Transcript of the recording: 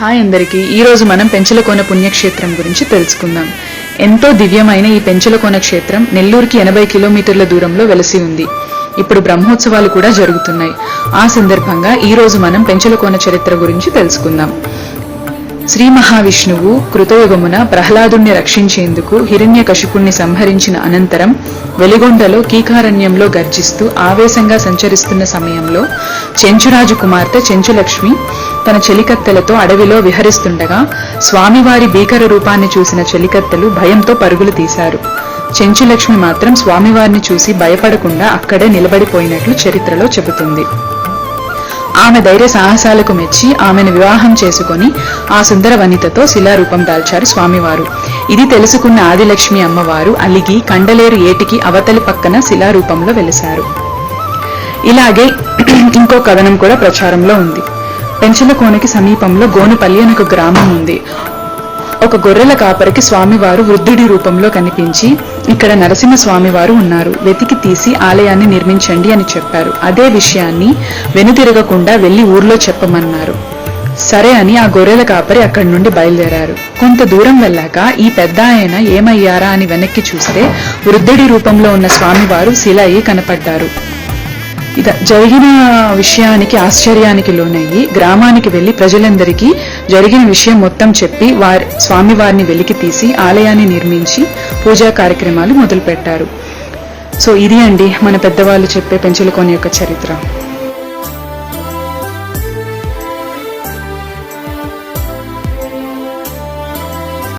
Hi అందరికీ, ఈరోజు మనం పెంచలకోన పుణ్యక్షేత్రం గురించి తెలుసుకుందాం. ఎంతో దివ్యమైన ఈ పెంచలకోన క్షేత్రం నెల్లూరుకి 80 కిలోమీటర్ల దూరంలో వెలసి ఉంది. ఇప్పుడు బ్రహ్మోత్సవాలు కూడా జరుగుతున్నాయి. ఆ సందర్భంగా ఈ రోజు మనం పెంచలకోన చరిత్ర గురించి తెలుసుకుందాం. శ్రీ మహావిష్ణువు కృతయుగమున ప్రహ్లాదుణ్ణి రక్షించేందుకు హిరణ్యకశిపుణ్ణి సంహరించిన అనంతరం వెలిగొండలో కీకారణ్యంలో గర్జిస్తూ ఆవేశంగా సంచరిస్తున్న సమయంలో చెంచురాజు కుమార్తె చెంచులక్ష్మి తన చెలికత్తెలతో అడవిలో విహరిస్తుండగా స్వామివారి భీకర రూపాన్ని చూసిన చెలికత్తెలు భయంతో పరుగులు తీశారు. చెంచులక్ష్మి మాత్రం స్వామివారిని చూసి భయపడకుండా అక్కడే నిలబడిపోయినట్లు చరిత్రలో చెబుతుంది. ఆమె ధైర్య సాహసాలకు మెచ్చి ఆమెను వివాహం చేసుకుని ఆ సుందర వనితతో శిలారూపం దాల్చారు స్వామివారు. ఇది తెలుసుకున్న ఆదిలక్ష్మి అమ్మవారు అలిగి కండలేరు ఏటికి అవతలి పక్కన శిలారూపంలో వెలిశారు. ఇలాగే ఇంకో కథనం కూడా ప్రచారంలో ఉంది. పెంచలకోనకి సమీపంలో గోనుపల్లి అని ఒక గ్రామం ఉంది. ఒక గొర్రెల కాపరికి స్వామివారు వృద్ధుడి రూపంలో కనిపించి, ఇక్కడ నరసింహ స్వామివారు ఉన్నారు, వెతికి తీసి ఆలయాన్ని నిర్మించండి అని చెప్పారు. అదే విషయాన్ని వెనుతిరగకుండా వెళ్లి ఊర్లో చెప్పమన్నారు. సరే అని ఆ గొర్రెల కాపరి అక్కడి నుండి బయలుదేరారు. కొంత దూరం వెళ్ళాక ఈ పెద్ద ఆయన ఏమయ్యారా అని వెనక్కి చూస్తే వృద్ధుడి రూపంలో ఉన్న స్వామివారు శిల అయి కనపడ్డారు. జరిగిన విషయానికి ఆశ్చర్యానికి లోనయ్యి గ్రామానికి వెళ్లి ప్రజలందరికీ జరిగిన విషయం మొత్తం చెప్పి స్వామివారిని వెలికి తీసి ఆలయాన్ని నిర్మించి పూజా కార్యక్రమాలు మొదలుపెట్టారు. సో ఇది అండి మన పెద్దవాళ్ళు చెప్పే పెంచలకోన యొక్క చరిత్ర.